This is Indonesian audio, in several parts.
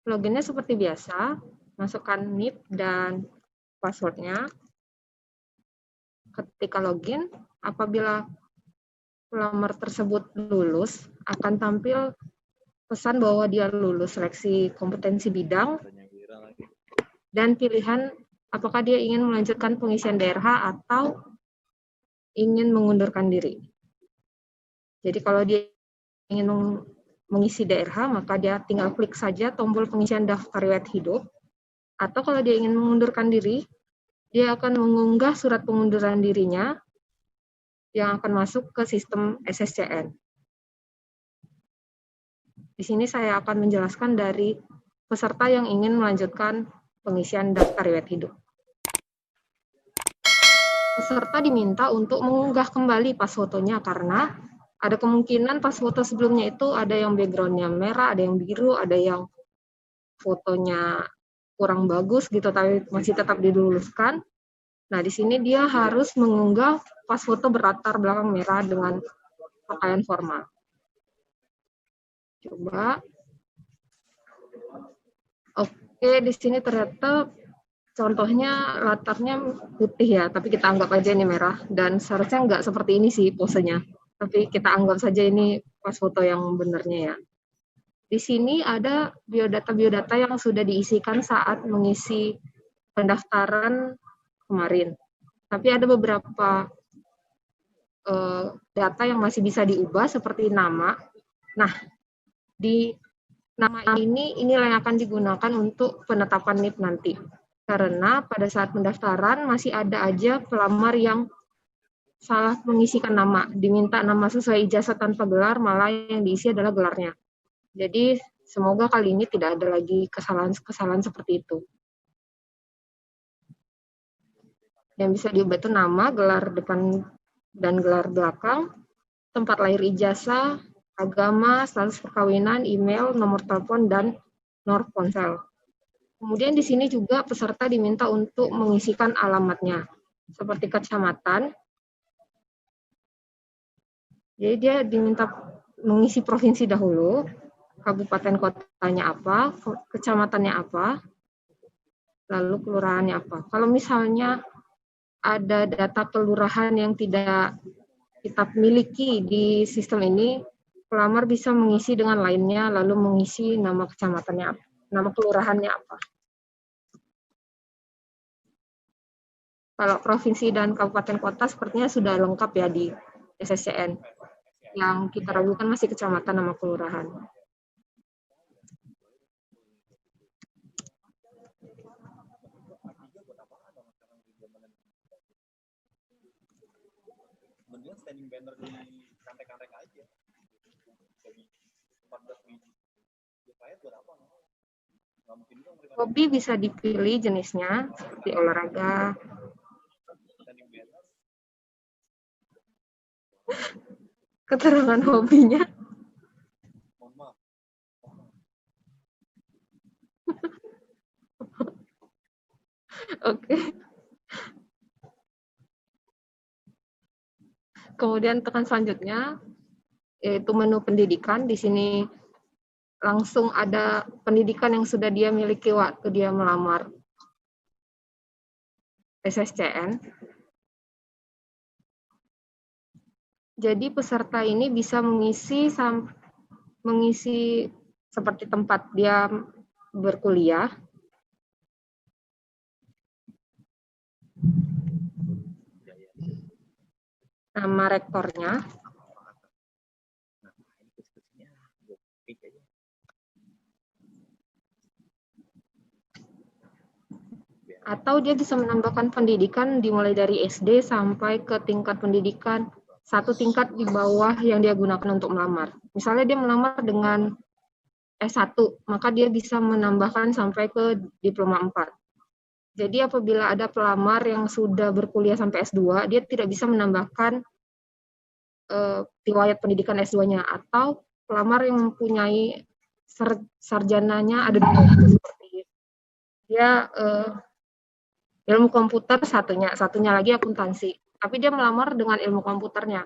Loginnya seperti biasa, masukkan NIP dan passwordnya. Ketika login, apabila pelamar tersebut lulus, akan tampil pesan bahwa dia lulus seleksi kompetensi bidang dan pilihan apakah dia ingin melanjutkan pengisian DRH atau ingin mengundurkan diri. Jadi kalau dia ingin mengisi DRH, maka dia tinggal klik saja tombol pengisian daftar riwayat hidup. Atau kalau dia ingin mengundurkan diri, dia akan mengunggah surat pengunduran dirinya yang akan masuk ke sistem SSCN. Di sini saya akan menjelaskan dari peserta yang ingin melanjutkan pengisian daftar riwayat hidup. Peserta diminta untuk mengunggah kembali pas fotonya karena ada kemungkinan pas foto sebelumnya itu ada yang background-nya merah, ada yang biru, ada yang fotonya kurang bagus gitu, tapi masih tetap diluluskan. Nah, di sini dia harus mengunggah pas foto berlatar belakang merah dengan pakaian formal. Coba. Oke, di sini ternyata contohnya latarnya putih ya, tapi kita anggap aja ini merah. Dan seharusnya nggak seperti ini sih posenya. Tapi kita anggap saja ini pas foto yang benarnya ya. Di sini ada biodata-biodata yang sudah diisikan saat mengisi pendaftaran kemarin. Tapi ada beberapa data yang masih bisa diubah seperti nama. Nah, di nama ini inilah yang akan digunakan untuk penetapan NIP nanti. Karena pada saat pendaftaran masih ada aja pelamar yang salah mengisikan nama, diminta nama sesuai ijazah tanpa gelar, malah yang diisi adalah gelarnya. Jadi semoga kali ini tidak ada lagi kesalahan-kesalahan seperti itu. Yang bisa diubah itu nama, gelar depan dan gelar belakang, tempat lahir ijazah, agama, status perkawinan, email, nomor telepon, dan nomor ponsel. Kemudian di sini juga peserta diminta untuk mengisikan alamatnya, seperti kecamatan. Jadi dia diminta mengisi provinsi dahulu, kabupaten kotanya apa, kecamatannya apa, lalu kelurahannya apa. Kalau misalnya ada data kelurahan yang tidak kita miliki di sistem ini, pelamar bisa mengisi dengan lainnya, lalu mengisi nama kecamatannya apa, nama kelurahannya apa. Kalau provinsi dan kabupaten kota sepertinya sudah lengkap ya di SSCN. Yang kita ragukan masih kecamatan nama kelurahan. Standing banner di kantek-kantek aja. Jadi 14 biji. Buat apa? Hobi bisa dipilih jenisnya, seperti olahraga. Keterangan hobinya. Oke. Kemudian tekan selanjutnya, yaitu menu pendidikan. Di sini langsung ada pendidikan yang sudah dia miliki waktu dia melamar SSCN. Jadi peserta ini bisa mengisi seperti tempat dia berkuliah, nama rektornya, atau dia bisa menambahkan pendidikan dimulai dari SD sampai ke tingkat pendidikan satu tingkat di bawah yang dia gunakan untuk melamar. Misalnya dia melamar dengan S1, maka dia bisa menambahkan sampai ke diploma 4. Jadi apabila ada pelamar yang sudah berkuliah sampai S2, dia tidak bisa menambahkan riwayat pendidikan S2-nya, atau pelamar yang mempunyai sarjananya ada dua, seperti dia ilmu komputer satunya lagi akuntansi. tapi dia melamar dengan ilmu komputernya,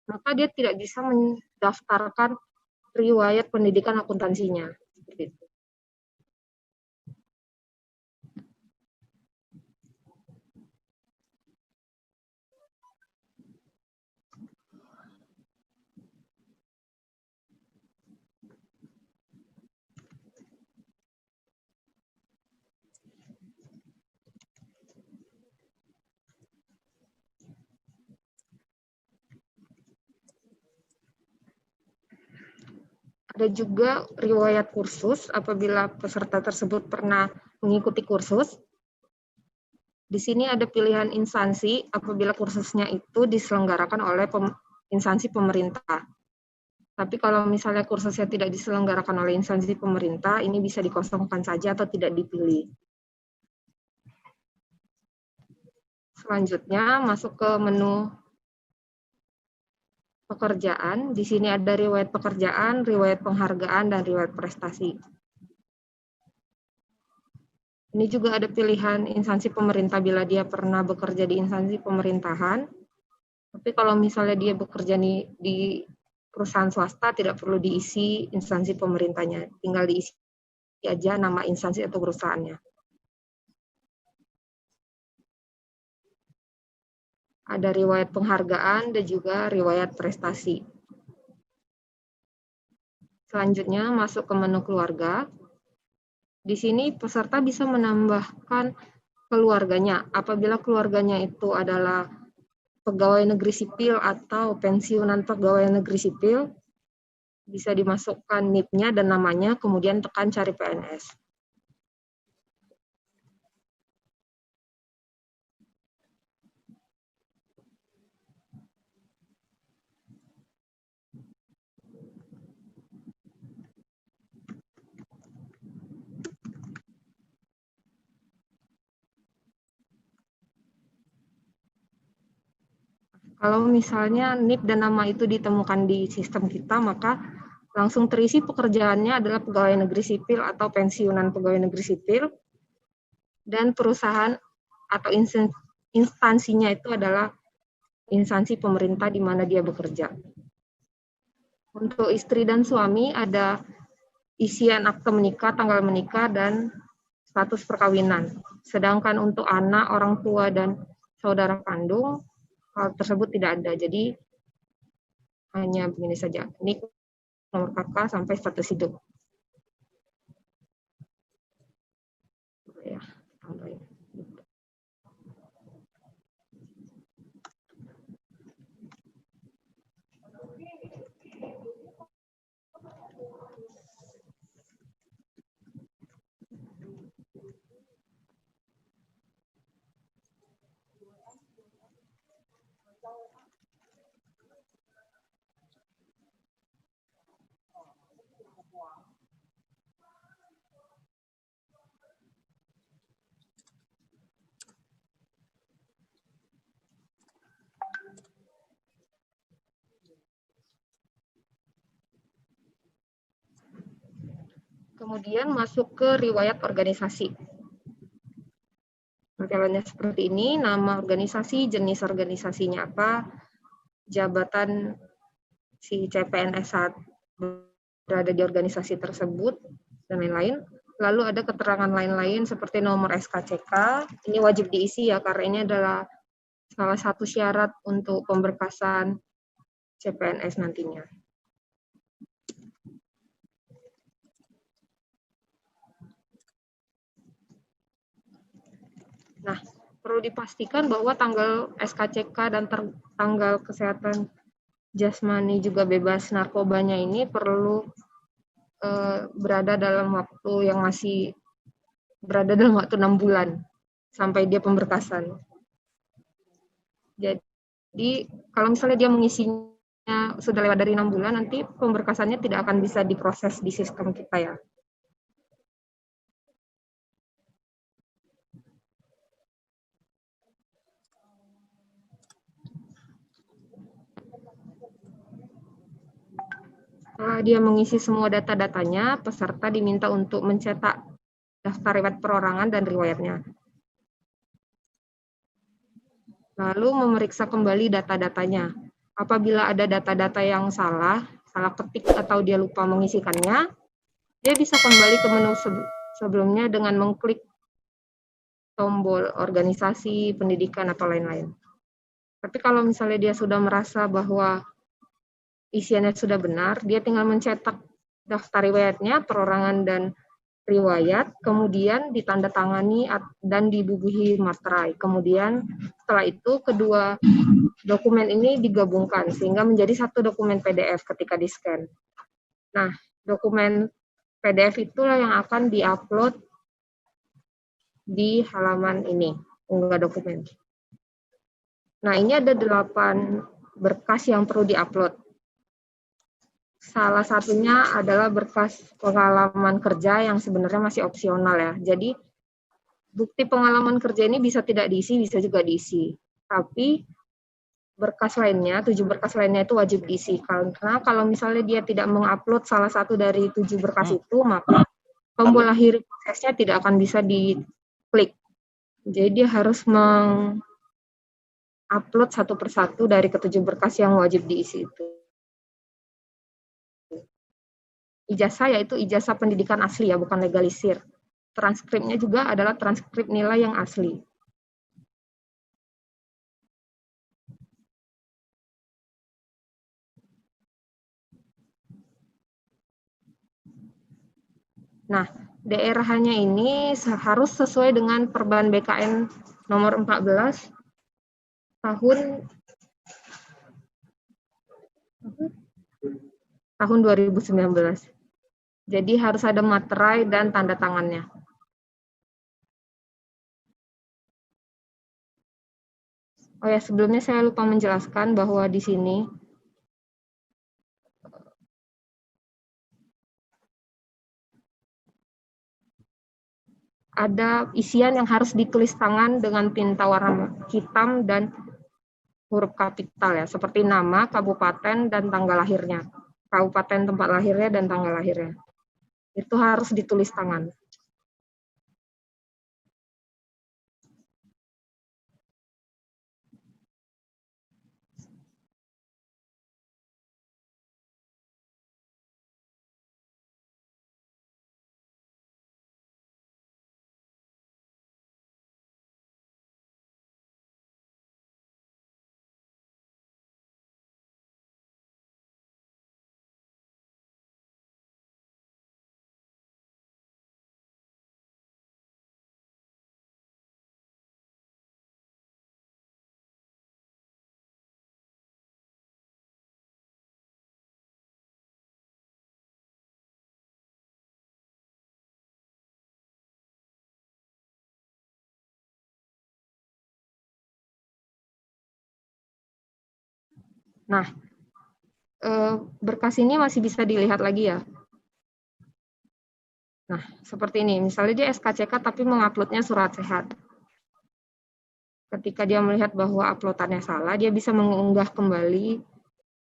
maka dia tidak bisa mendaftarkan riwayat pendidikan akuntansinya. Seperti itu. Ada juga riwayat kursus apabila peserta tersebut pernah mengikuti kursus. Di sini ada pilihan instansi apabila kursusnya itu diselenggarakan oleh instansi pemerintah. Tapi kalau misalnya kursusnya tidak diselenggarakan oleh instansi pemerintah, ini bisa dikosongkan saja atau tidak dipilih. Selanjutnya masuk ke menu pekerjaan. Di sini ada riwayat pekerjaan, riwayat penghargaan, dan riwayat prestasi. Ini juga ada pilihan instansi pemerintah bila dia pernah bekerja di instansi pemerintahan. Tapi kalau misalnya dia bekerja di perusahaan swasta, tidak perlu diisi instansi pemerintahnya. Tinggal diisi aja nama instansi atau perusahaannya. Ada riwayat penghargaan dan juga riwayat prestasi. Selanjutnya masuk ke menu keluarga. Di sini peserta bisa menambahkan keluarganya. Apabila keluarganya itu adalah pegawai negeri sipil atau pensiunan pegawai negeri sipil, bisa dimasukkan NIP-nya dan namanya, kemudian tekan cari PNS. Kalau misalnya NIP dan nama itu ditemukan di sistem kita, maka langsung terisi pekerjaannya adalah pegawai negeri sipil atau pensiunan pegawai negeri sipil, dan perusahaan atau instansinya itu adalah instansi pemerintah di mana dia bekerja. Untuk istri dan suami ada isian akte menikah, tanggal menikah, dan status perkawinan. Sedangkan untuk anak, orang tua, dan saudara kandung, hal tersebut tidak ada. Jadi hanya begini saja. Nik, nomor kakak, sampai status hidup. Ya, tambahin. Kemudian masuk ke riwayat organisasi. Tampilannya seperti ini, nama organisasi, jenis organisasinya apa, jabatan si CPNS saat berada di organisasi tersebut, dan lain-lain. Lalu ada keterangan lain-lain seperti nomor SKCK, ini wajib diisi ya, karena ini adalah salah satu syarat untuk pemberkasan CPNS nantinya. Nah, perlu dipastikan bahwa tanggal SKCK dan tanggal kesehatan jasmani juga bebas narkobanya ini perlu berada dalam waktu yang masih berada dalam waktu 6 bulan sampai dia pemberkasan. Jadi kalau misalnya dia mengisinya sudah lewat dari 6 bulan, nanti pemberkasannya tidak akan bisa diproses di sistem kita ya. Setelah dia mengisi semua data-datanya, peserta diminta untuk mencetak daftar riwayat perorangan dan riwayatnya. Nah, lalu memeriksa kembali data-datanya. Apabila ada data-data yang salah ketik atau dia lupa mengisikannya, dia bisa kembali ke menu sebelumnya dengan mengklik tombol organisasi, pendidikan, atau lain-lain. Tapi kalau misalnya dia sudah merasa bahwa isiannya sudah benar, dia tinggal mencetak daftar riwayatnya, perorangan dan riwayat, kemudian ditandatangani dan dibubuhi materai. Kemudian setelah itu kedua dokumen ini digabungkan sehingga menjadi satu dokumen PDF ketika di-scan. Nah, dokumen PDF itulah yang akan di-upload di halaman ini, unggah dokumen. Nah, ini ada 8 berkas yang perlu di-upload. Salah satunya adalah berkas pengalaman kerja yang sebenarnya masih opsional ya. Jadi bukti pengalaman kerja ini bisa tidak diisi, bisa juga diisi. Tapi berkas lainnya, 7 berkas lainnya itu wajib diisi. Karena kalau misalnya dia tidak mengupload salah satu dari 7 berkas itu, maka tombol akhir prosesnya tidak akan bisa diklik. Jadi dia harus mengupload satu persatu dari ke-7 berkas yang wajib diisi itu. Ijazah yaitu ijazah pendidikan asli ya, bukan legalisir. Transkripnya juga adalah transkrip nilai yang asli. Nah, daerahnya ini harus sesuai dengan Perban BKN nomor 14 tahun 2019. Jadi harus ada materai dan tanda tangannya. Oh ya, sebelumnya saya lupa menjelaskan bahwa di sini ada isian yang harus ditulis tangan dengan tinta warna hitam dan huruf kapital ya, seperti nama, kabupaten, dan tanggal lahirnya. Kabupaten tempat lahirnya dan tanggal lahirnya. Itu harus ditulis tangan. Nah, berkas ini masih bisa dilihat lagi ya. Nah, seperti ini. Misalnya dia SKCK tapi menguploadnya surat sehat. Ketika dia melihat bahwa uploadannya salah, dia bisa mengunggah kembali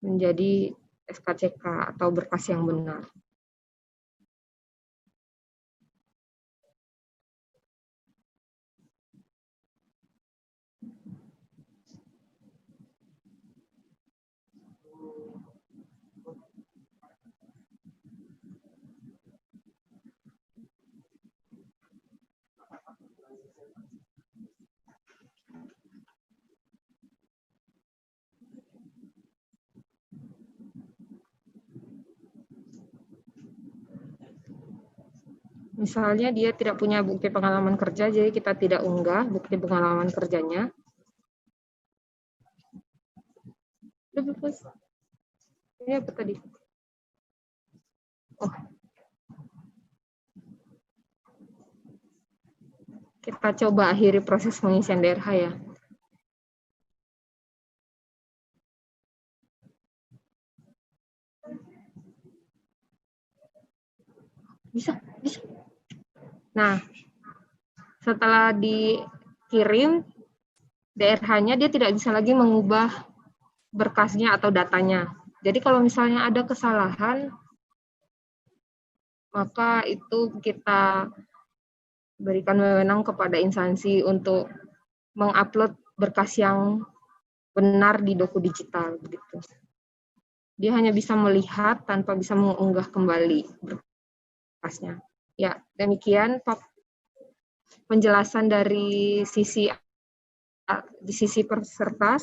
menjadi SKCK atau berkas yang benar. Misalnya dia tidak punya bukti pengalaman kerja, jadi kita tidak unggah bukti pengalaman kerjanya. Ini apa tadi? Oh. Kita coba akhiri proses pengisian DRH ya. Bisa. Nah, setelah dikirim DRH-nya, dia tidak bisa lagi mengubah berkasnya atau datanya. Jadi kalau misalnya ada kesalahan, maka itu kita berikan wewenang kepada instansi untuk mengupload berkas yang benar di doku digital begitu. Dia hanya bisa melihat tanpa bisa mengunggah kembali berkasnya. Ya, demikian penjelasan dari sisi peserta.